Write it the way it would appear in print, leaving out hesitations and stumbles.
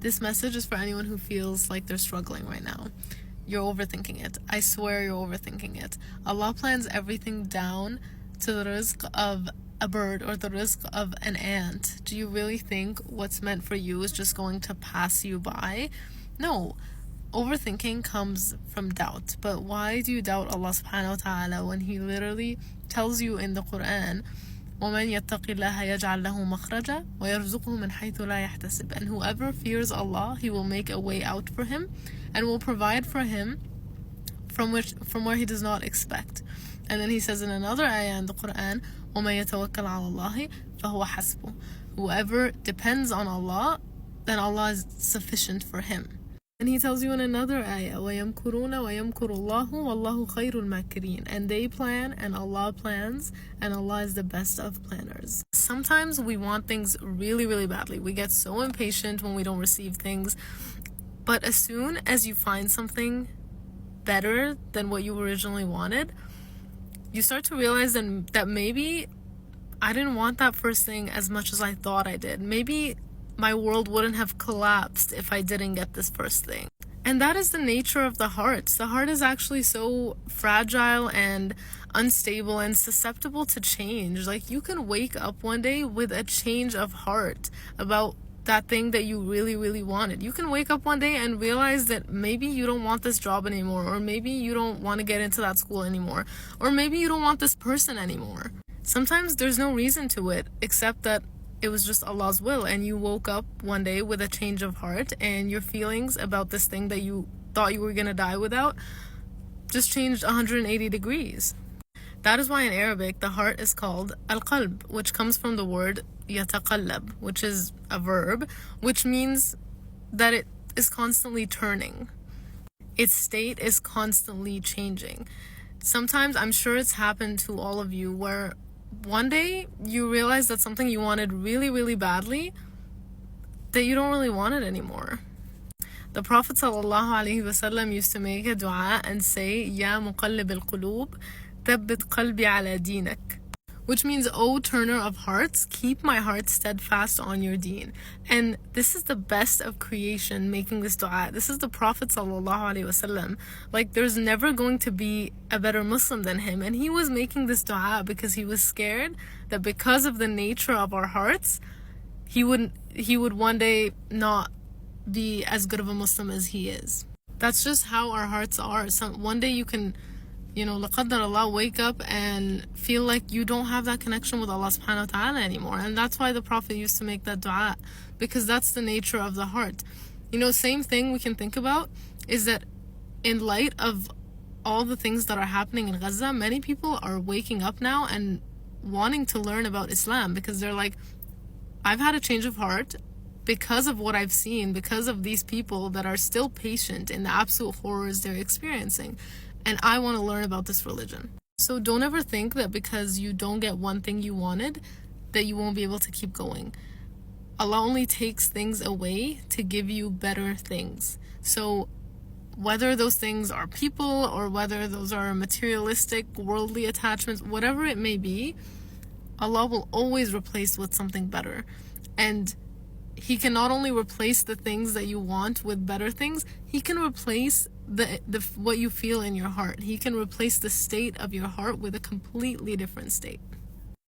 This message is for anyone who feels like they're struggling right now. You're overthinking it. I swear you're overthinking it. Allah plans everything down to the rizq of a bird or the rizq of an ant. Do you really think what's meant for you is just going to pass you by? No. Overthinking comes from doubt. But why do you doubt Allah subhanahu wa ta'ala when He literally tells you in the Qur'an, وَمَنْ يَتَّقِ اللَّهَ يَجْعَلْ لَهُ مَخْرَجًا وَيَرْزُقْهُ مِنْ حَيْثُ لَا يَحْتَسِبُ. And whoever fears Allah, He will make a way out for him and will provide for him from where he does not expect. And then He says in another ayah in the Qur'an, وَمَنْ يَتَوَكَّلْ عَلَى اللَّهِ فَهُوَ حَسْبُهُ. Whoever depends on Allah, then Allah is sufficient for him. And He tells you in another ayah, وَيَمْكُرُونَ وَيَمْكُرُ اللَّهُ وَاللَّهُ خَيْرُ الْمَاكِرِينَ. And they plan and Allah plans, and Allah is the best of planners. Sometimes we want things really, really badly. We get so impatient when we don't receive things. But as soon as you find something better than what you originally wanted, you start to realize that maybe I didn't want that first thing as much as I thought I did. Maybe my world wouldn't have collapsed if I didn't get this first thing. And that is the nature of the heart. The heart is actually so fragile and unstable and susceptible to change. Like, you can wake up one day with a change of heart about that thing that you really, really wanted. You can wake up one day and realize that maybe you don't want this job anymore, or maybe you don't want to get into that school anymore, or maybe you don't want this person anymore. Sometimes there's no reason to it except that it was just Allah's will, and you woke up one day with a change of heart, and your feelings about this thing that you thought you were going to die without just changed 180 degrees. That is why in Arabic the heart is called al-qalb, which comes from the word yataqallab, which is a verb, which means that it is constantly turning. Its state is constantly changing. Sometimes, I'm sure it's happened to all of you, where one day you realize that something you wanted really, really badly, that you don't really want it anymore. The Prophet ﷺ used to make a dua and say, Ya muqallib al-qulub, thabbit qalbi ala dinak, which means, O turner of hearts, keep my heart steadfast on your deen. And this is the best of creation, making this dua. This is the Prophet ﷺ. Like, there's never going to be a better Muslim than him. And he was making this dua because he was scared that because of the nature of our hearts, he would one day not be as good of a Muslim as he is. That's just how our hearts are. One day you can, la qaddar Allah, wake up and feel like you don't have that connection with Allah subhanahu wa ta'ala anymore. And that's why the Prophet used to make that dua, because that's the nature of the heart. Same thing we can think about is that in light of all the things that are happening in Gaza, many people are waking up now and wanting to learn about Islam, because they're like, I've had a change of heart because of what I've seen, because of these people that are still patient in the absolute horrors they're experiencing. And I want to learn about this religion. So don't ever think that because you don't get one thing you wanted, that you won't be able to keep going. Allah only takes things away to give you better things. So whether those things are people, or whether those are materialistic, worldly attachments, whatever it may be, Allah will always replace with something better. And He can not only replace the things that you want with better things, He can replace what you feel in your heart. He can replace the state of your heart with a completely different state.